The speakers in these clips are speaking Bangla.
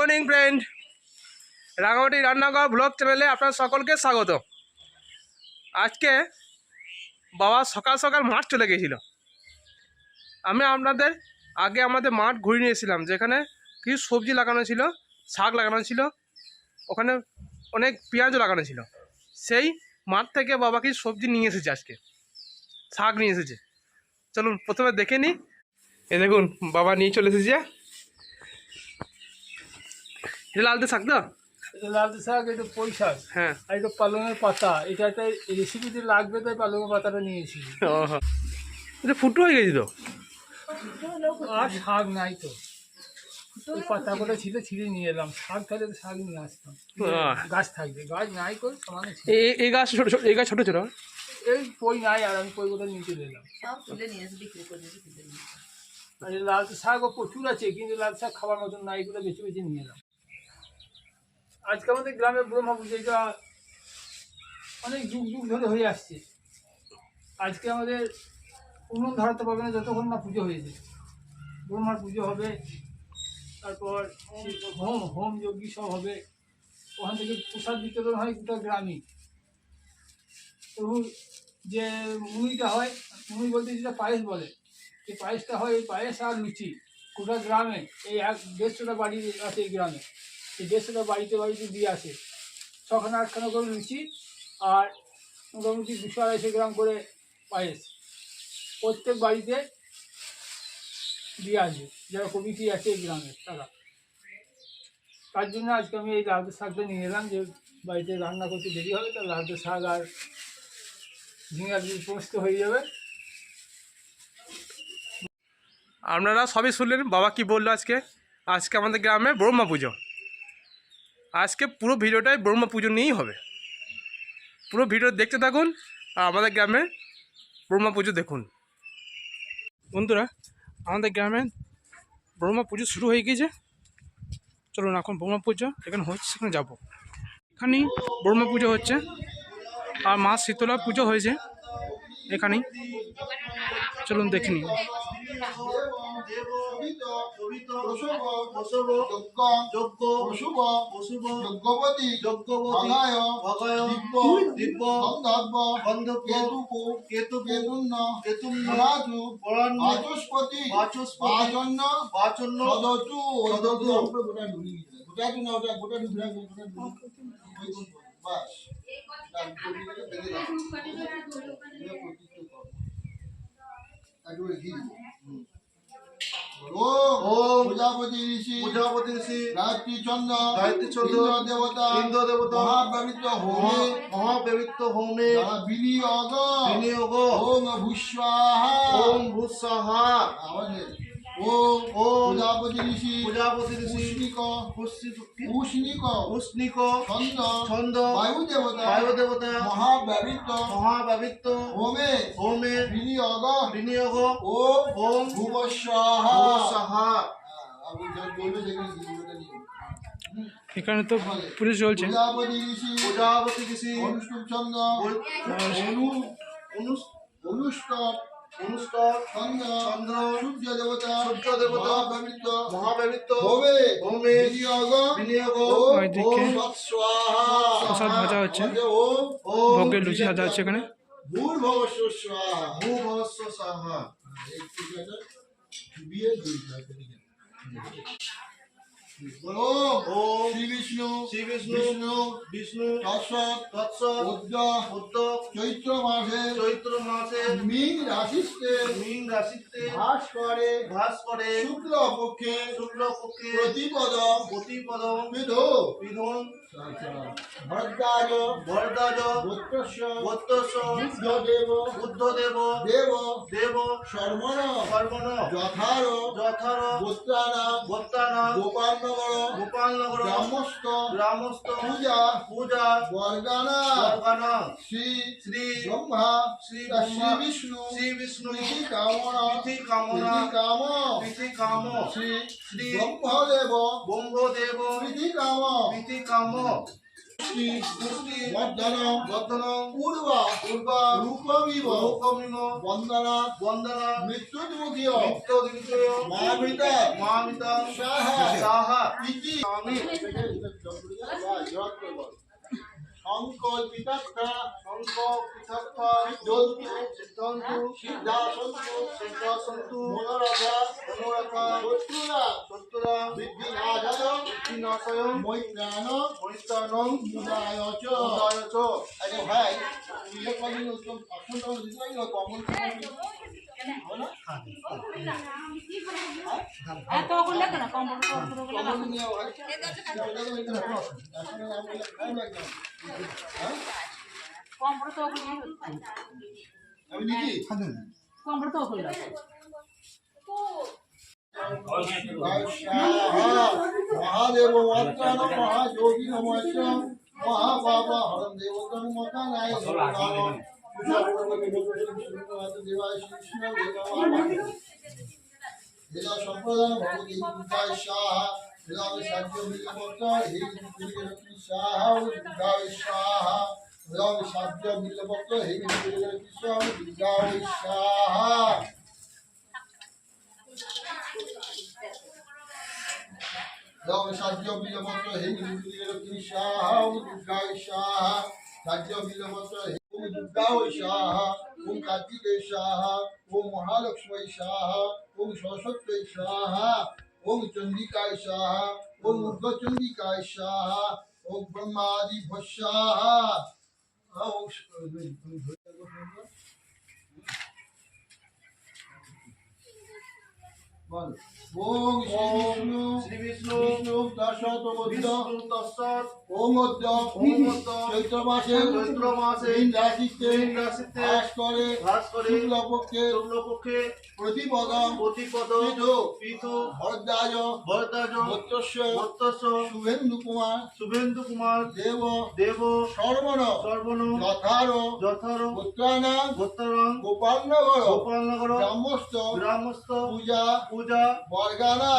মর্নিং ফ্রেন্ড, রাঙামাটি রান্নাঘর ব্লগ চ্যানেলে আপনার সকলকে স্বাগত। আজকে বাবা সকাল সকাল মাঠ চলে গিয়েছিল। আমি আপনাদের আগে আমাদের মাঠ ঘুরিয়ে নিয়েছিলাম, যেখানে কিছু সবজি লাগানো ছিল, শাক লাগানো ছিল, ওখানে অনেক পেঁয়াজও লাগানো ছিল। সেই মাঠ থেকে বাবা কিছু সবজি নিয়ে এসেছে, আজকে শাক নিয়ে এসেছে। চলুন প্রথমে দেখে নিই। এ দেখুন, বাবা নিয়ে চলে এসেছে। এটা লালতে শাক তো? এটা লাল শাক, এটা পুঁই শাক, হ্যাঁ, আর এটা পালংয়ের পাতা। এটা একটা রেসিপিতে লাগবে, তাই পালংয়ের পাতাটা নিয়েছি। এটা ফুটো হয়ে গেছে তো। আর শাক নাই তো, ওই পাতা করে ছিঁড়ে নিয়ে এলাম। শাক থাকলে তো শাক নিয়ে আসতাম, গাছ থাকবে। গাছ নাই করে সমানে এই গাছ ছোট ছোট, এই গাছ ছোট ছোট। এই পই নাই, আর আমি পই কোটা নিয়ে চলে এলাম। আর এই লাল শাকও প্রচুর আছে, কিন্তু লাল শাক খাবার মতন নাই, এগুলো বেছে বেছে নিয়ে এলাম। আজকে আমাদের গ্রামে ব্রহ্মা পুজো, এটা অনেক যুগ যুগ ধরে হয়ে আসছে। আজকে আমাদের উনুন ধরাতে পারবে না যতক্ষণ না পুজো হয়েছে। ব্রহ্মার পুজো হবে, তারপর হোম যজ্ঞ সব হবে। ওখান থেকে প্রসাদ বিতরণ হয় গোটা গ্রামে। তবু যে মুড়িটা হয়, মুড়ি বলতে যেটা পায়েস বলে, এই পায়েসটা হয়, এই পায়েস আর লুচি গোটা গ্রামে। এই 150টা বাড়ি আছে এই গ্রামে, এই 150টা বাড়িতে বাড়িতে দিয়ে আসে। 6খানা 8খানা করে লুচি আর মোটামুটি 200-250 গ্রাম করে পায়েস প্রত্যেক বাড়িতে দিয়ে আসবে, যারা কমিটি আছে এই গ্রামের তারা। তার জন্য আজকে আমি এই লাউতে শাকটা নিয়ে এলাম, যে বাড়িতে রান্না করতে দেরি হবে, তার লাউতে শাক আর ঝিঙা দিয়ে পোস্ত হয়ে যাবে। আপনারা সবই শুনলেন বাবা কি বললো। আজকে আমাদের গ্রামে ব্রহ্মা পুজো। আজকে পুরো ভিডিওটাই ব্রহ্মা পুজো নিয়েই হবে। পুরো ভিডিও দেখতে থাকুন আর আমাদের গ্রামে ব্রহ্মা পুজো দেখুন। বন্ধুরা, আমাদের গ্রামে ব্রহ্মা পুজো শুরু হয়ে গিয়েছে। চলুন এখন ব্রহ্মা পুজো এখানে হচ্ছে, সেখানে যাবো। এখানেই ব্রহ্মা পুজো হচ্ছে, আর মা শীতলা পুজো হয়েছে এখানেই। চলুন দেখে নিই। প্রজাপতি ঋষি গায়ত্রী চন্দ্র দেবতা মহাপবিত্র হোমে বিনিয়োগ ওম ভূস্বাহা ওম প্রজাপতি ঋষি উষ্ণিক ছন্দ বায়ু দেবতা মহাপবিত্র হোমে বিনিয়োগ ওম ভূস্বাহা। এখানে তো পুজো চলছে। প্রজাপতি ঋষি অনুষ্ঠুপ চন্দ্র চন্দ্র সূর্য দেবতা মহাপবিত্র হোমে বিনিয়োগ প্রসাদ ভাজা হচ্ছে, ভোগের লুচি ভাজা হচ্ছে এখানে। ভূর্ভুবস্ব স্বাহা। শ্রী বিষ্ণু তৎসৎ চৈত্র মাসে মীন রাশিতে ভাস করে শুক্ল পক্ষে প্রতিপদ বিধন ভরদ্বাজ গোত্রস্য বুদ্ধদেব দেব শর্মণ যথার গোত্রানাম গোপালনগর গ্রামস্থ পূজা বর্গানা শ্রী ব্রহ্মা শ্রী বিষ্ণু কামনা শ্রী ব্রহ্মদেব কাম পুষ্টি বর্ধন পূর্ব রূপমিব বন্দনা মৃত্যুর্মুখীয় মামিতা সাহা ইতি সংকল্পিতার্থা জন্তু সিদ্ধাসন্তু মনোরথা শত্রুরা বিঘ্নাশয় মৈত্রাণ মুদায় চ। আরে ভাই তুই কদিন এখন দিতে পারি না কমন আমি লিখি মহাদেব মন্ত্রাণ মহাযোগী নমস্য মহাবাবা হরম দেবতং মকানায় বেদা সম্প্রদান ভগবতী দুর্গায় সাহা বেদাবে সাহায্য বিল্লপত্র হে লক্ষ্মী সাহা দুর্গায় সাহা বেদাবে সাহায্য বিল্লপত্র হে লক্ষ্মী সাহা দুর্গায় সাহা বেদাবে সাহায্য বিল্লপত্র হে লক্ষ্মী সাহা দুর্গায় সাহা সাহায্য বিল্লপত্র হে দুর্গায় সাহা ওম কার্তিকেয় সাহা ওম মহালক্ষ্মী সাহা ওম সরস্বতী সাহা ওম চন্ডিকায় সাহা ওম ঊর্ধ্বচন্ডিকায় সাহা ওম ব্রহ্মাদি ভস্যাহা ওম শ্রী বিষ্ণু দশতমোদ্য ওম চৈত্র মাসে রাশিতে বাস করে শুক্লপক্ষে প্রতিপদম পিথু ভরদ্বাজ ভর্তস্য শুভেন্দু কুমার দেব সর্বণ যথার গোত্রাণ গোপালনগর গ্রামস্থ পূজা বর্গানা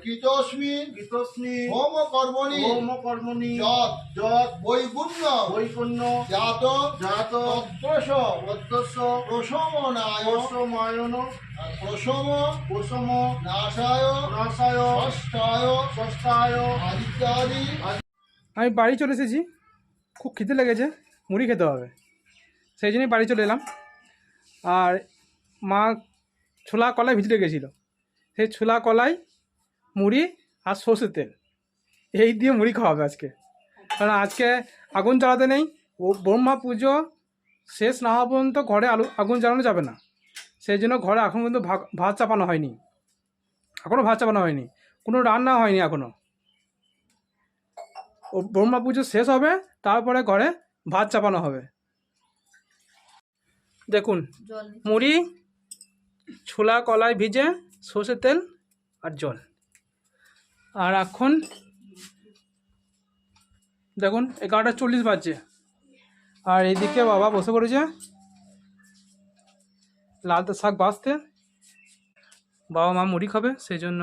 গীতস্মি হোম কর্মণি যৎ বৈপুণ্য জাত প্রশমনায় প্রশম নাশায় ষষ্ঠায় ইত্যাদি। আমি বাড়ি চলে এসেছি, খুব খিদে লেগেছে, মুড়ি খেতে হবে, সেই জন্যই বাড়ি চলে এলাম। আর মা ছোলা কলাই ভিজে গেছিলো, সেই ছোলা কলাই মুড়ি আর সর্ষের তেল এই দিয়ে মুড়ি খাওয়াবে আজকে। কারণ আজকে আগুন জ্বালাতে নেই, ও ব্রহ্মা পুজো শেষ না হওয়া পর্যন্ত ঘরে আগুন জ্বালানো যাবে না। সেই জন্য ঘরে এখন কিন্তু ভাত চাপানো হয়নি, কোনো রান্না হয়নি এখনও। ও ব্রহ্মা পুজো শেষ হবে, তারপরে ঘরে ভাত চাপানো হবে। দেখুন, মুড়ি, ছোলা কলাই ভিজে, সর্ষের তেল আর জল। আর এখন দেখুন 11:40 বাজছে, আর এদিকে বাবা বসে পড়েছে লালতে শাক বাছতে। বাবা মা মুড়ি খাবে, সেই জন্য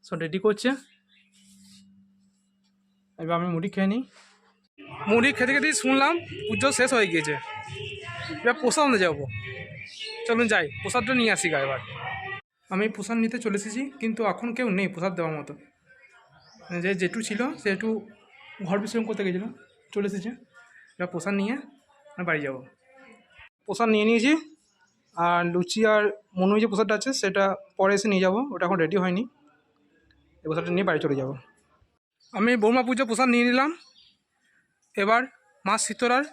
সব রেডি করছে। এবার আমি মুড়ি খেয়ে নিই। মুড়ি খেতে খেতেই শুনলাম পুজো শেষ হয়ে গিয়েছে, এবার প্রসাদ নিতে যাবো। চলুন যাই, প্রসাদটা নিয়ে আসি গা। এবার আমি প্রসাদ নিতে চলে এসেছি, কিন্তু এখন কেউ নেই প্রসাদ দেওয়ার মতো। যে জেঠু ছিল সে একটু ঘর বিশ্রাম করতে গেছিলো, চলে এসেছে। এবার প্রসাদ নিয়ে আমি বাড়ি যাব। প্রসাদ নিয়ে নিয়েছি, আর লুচি আর মনু যে প্রসাদটা আছে সেটা পরে এসে নিয়ে যাব, ওটা এখন রেডি হয়নি। এই প্রসাদটা নিয়ে বাড়ি চলে যাব। আমি ব্রহ্মা পুজো প্রসাদ নিয়ে নিলাম, এবার মা শীতলার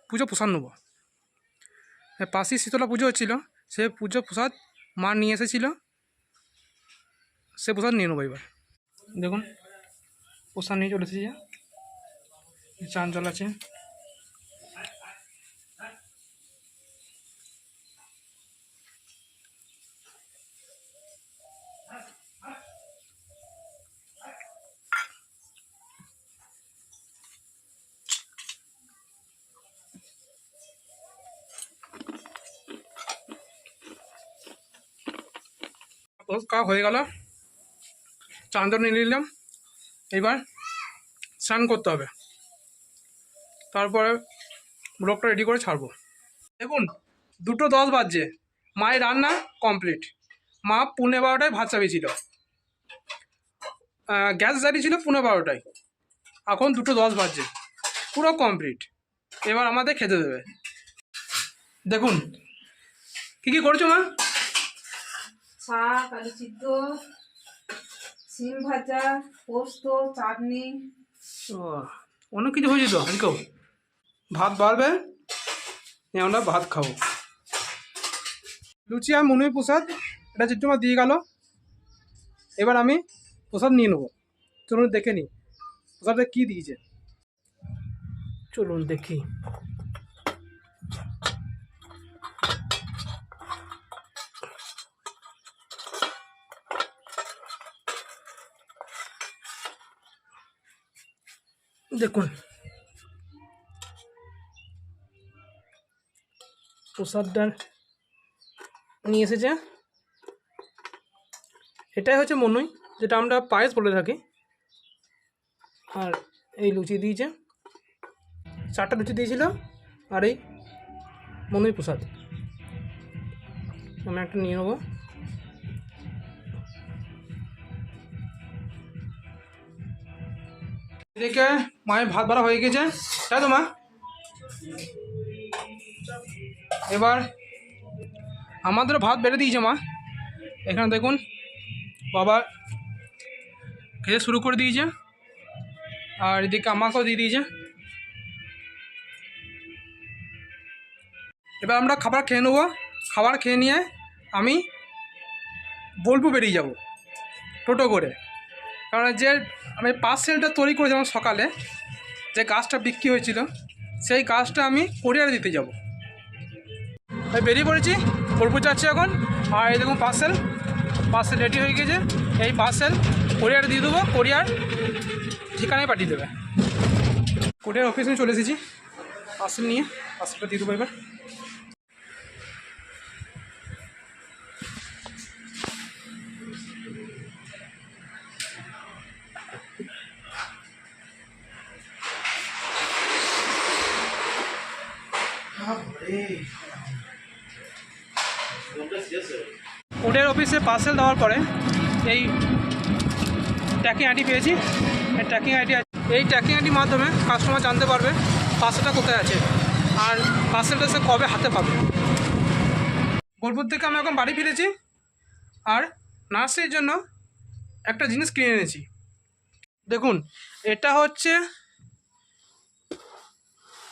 পুজো প্রসাদ নেব। পাশেই শীতলা পুজো হচ্ছিল, সে পুজো প্রসাদ মা নিয়ে এসেছিলো, সে প্রসাদ নিয়ে নেবো। এবার দেখুন প্রসাদ নিয়ে চলে এসেছি, চান জল আছে। খাওয়া হয়ে গেল, চান জল নিয়ে নিলাম। এবার স্নান করতে হবে, তারপরে ব্লগটা রেডি করে ছাড়বো। দেখুন 2:10 বাজছে, মায়ের রান্না কমপ্লিট। মা 11:30টায় ভাত চাপিয়েছিল, গ্যাস জ্বালিয়েছিল 11:30টায়, এখন 2:10 বাজছে, পুরো কমপ্লিট। এবার আমাদের খেতে দেবে। দেখুন কী কী করছো মা? শাক, আলু সিদ্ধ, সিম ভাজা, পোস্ত, চাটনি। ও, অনেক কিছু হয়েছে তো আজকেও। ভাত বাড়বে, আমরা ভাত খাবো। লুচি আর মনুই প্রসাদ, এটা জেঠুমা দিয়ে গেল। এবার আমি প্রসাদ নিয়ে নেবো। চলুন দেখে নিই প্রসাদে কী দিয়েছে। চলুন দেখি। দেখুন প্রসাদটা নিয়ে এসেছে, এটাই হচ্ছে মনুই, যেটা আমরা পায়েস বলে থাকি। আর এই লুচি দিয়েছে, 4টা লুচি দিয়েছিল, আর এই মনুই প্রসাদ। আমি একটা নিয়ে নেবো। এদিকে মায়ের ভাত বাড়া হয়ে গেছে, তাই তো মা? এবার আমাদের ভাত বেড়ে দিয়েছে মা। এখানে দেখুন বাবা খেতে শুরু করে দিয়েছে, আর এদিকে আমাকেও দিয়ে দিয়েছে। এবার আমরা খাবার খেয়ে নেবো। খাবার খেয়ে নিয়ে আমি বোলপুর বেরিয়ে যাব টোটো করে, কারণ যে আমি পার্সেলটা তৈরি করেছিলাম সকালে, যে গাছটা বিক্রি হয়েছিল, সেই গাছটা আমি কোরিয়ারে দিতে যাব। আমি বেরিয়ে পড়েছি, বোলপুর যাচ্ছি এখন। আর এই দেখুন পার্সেল রেডি হয়ে গেছে। এই পার্সেল কোরিয়ারে দিয়ে দেবো, কোরিয়ার ঠিকানায় পাঠিয়ে দেবে। কোরিয়ার অফিসে চলে এসেছি পার্সেল নিয়ে, পার্সেলটা দিয়ে দেবো এবার। কোরিয়ার অফিসে পার্সেল দেওয়ার পরে এই ট্র্যাকিং আইডি পেয়েছি। এই ট্র্যাকিং আইডির মাধ্যমে কাস্টমার জানতে পারবে পার্সেলটা কোথায় আছে, আর পার্সেলটা সে কবে হাতে পাবে। বোলপুর থেকে আমি এখন বাড়ি ফিরেছি, আর নার্সের জন্য একটা জিনিস কিনে এনেছি। দেখুন এটা হচ্ছে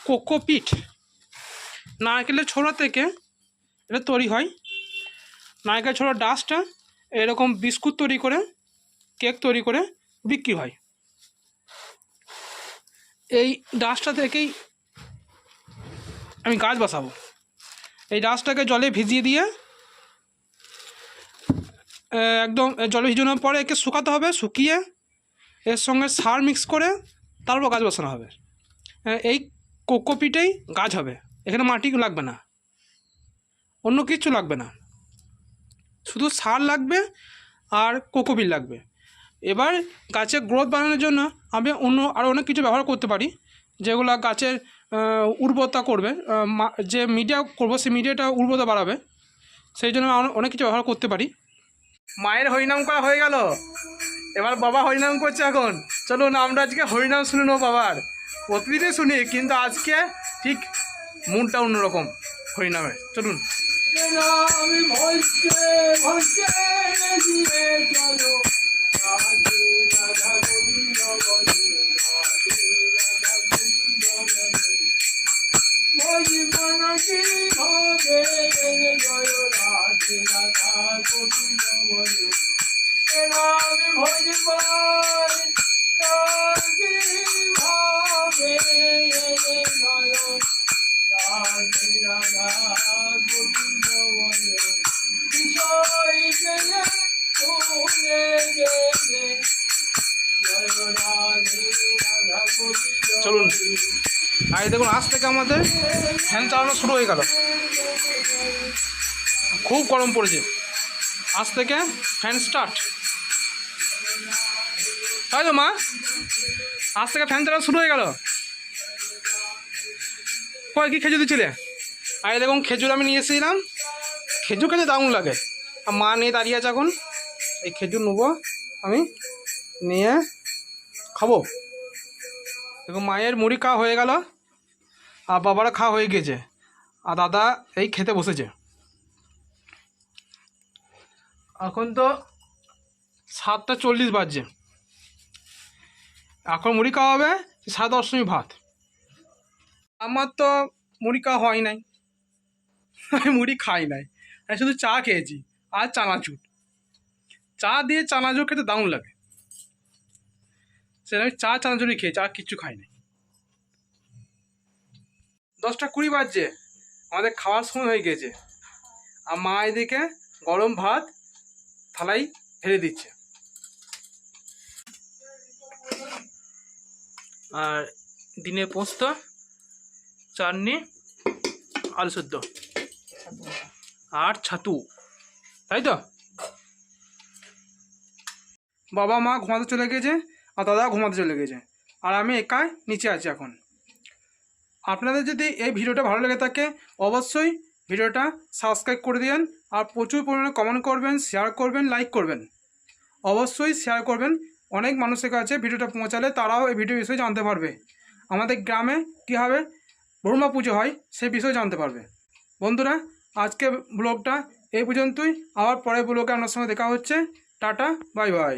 কোকোপিট, নারকেলের ছোলা থেকে এটা তৈরি হয়। নারকেল ছোলার ডাস্টটা এরকম বিস্কুট তৈরি করে, কেক তৈরি করে বিক্রি হয়। এই ডাস্টটা থেকেই আমি গাছ বসাবো। এই ডাস্টটাকে জলে ভিজিয়ে দিয়ে একদম জলে ভিজানোর পরে একে শুকাতে হবে, শুকিয়ে এর সঙ্গে সার মিক্স করে তারপর গাছ বসানো হবে। এই কোকোপিটেই গাছ হবে, এখানে মাটি লাগবে না, অন্য কিছু লাগবে না, শুধু সার লাগবে আর কোকোপিট লাগবে। এবার গাছের গ্রোথ বাড়ানোর জন্য আমি আরও অনেক কিছু ব্যবহার করতে পারি, যেগুলো গাছের উর্বরতা করবে। যে মিডিয়া করবো সেই মিডিয়াটা উর্বরতা বাড়াবে, সেই জন্য অনেক কিছু ব্যবহার করতে পারি। মায়ের হরিনাম করা হয়ে গেল, এবার বাবা হরিনাম করছে এখন। চলুন আমরা আজকে হরিনাম শুনে নেবো বাবার। প্রতিদিনই শুনি, কিন্তু আজকে ঠিক মনটা অন্যরকম হরিনামে। চলুন। আমি ভজতে ভজতে গিয়ে চলো, রাধে রাধা গোবিন্দ বলে, রাধে রাধা গোবিন্দ বলে, জীবন কি হবে জয়, রাধে রাধা গোবিন্দ বলে। আমি ভজব কি ভাবে জয়, রাধে রাধা গোবিন্দ বলে, বিষয় গেলে শুনে গেলে, জয় রাধে রাধা গোবিন্দ। চলুন। আর দেখুন আজ থেকে আমাদের ফ্যান চালানো শুরু হয়ে গেল, খুব গরম পড়েছে। আজ থেকে ফ্যান স্টার্ট। তাই তো মা, আজ থেকে ফ্যান চালানো শুরু হয়ে গেল। কয় কি খেজুর দিচ্ছিলে? আর এই দেখুন খেজুর আমি নিয়ে এসেছিলাম, খেজুর খেতে দারুণ লাগে। আর মা নিয়ে দাঁড়িয়ে আছে এখন, এই খেজুর নেবো আমি, নিয়ে খাবো। দেখুন মায়ের মুড়ি খাওয়া হয়ে গেল, আর বাবারা খাওয়া হয়ে গেছে, আর দাদা এই খেতে বসেছে। এখন তো 7:40 বাজছে, এখন মুড়ি খাওয়া হবে, 7:30 ভাত। আমার তো মুড়ি খাওয়া হয় নাই, আমি মুড়ি খাই নাই, আমি শুধু চা খেয়েছি আর চানাচুর। চা দিয়ে চানাচুর খেতে দারুণ লাগে, সেটা আমি চা চানাচুরই খেয়েছি, আর কিচ্ছু খাই নাই। 10:20 বাজছে, আমাদের খাওয়ার সময় হয়ে গেছে। আর মা এদিকে গরম ভাত থালাই ঢেলে দিচ্ছে, আর দিনে পোস্ত, চাটনি, আলু সেদ্ধ আর ছাতু, তাই তো। বাবা মা ঘুমাতে চলে গেছে, আর দাদা ঘুমাতে চলে গেছে, আর আমি একাই নিচে আছি এখন। আপনাদের যদি এই ভিডিওটা ভালো লেগে থাকে অবশ্যই ভিডিওটা সাবস্ক্রাইব করে দিন, আর প্রচুর পরিমাণে কমেন্ট করবেন, শেয়ার করবেন, লাইক করবেন। অবশ্যই শেয়ার করবেন, অনেক মানুষের কাছে ভিডিওটা পৌঁছালে তারাও এই ভিডিও বিষয়ে জানতে পারবে, আমাদের গ্রামে কীভাবে ব্রহ্মা পুজো হয় সেই বিষয়ে জানতে পারবে। বন্ধুরা, আজকে ব্লগটা এই পর্যন্তই, আবার পরের ব্লগে আপনার সঙ্গে দেখা হচ্ছে। Tata, bye bye.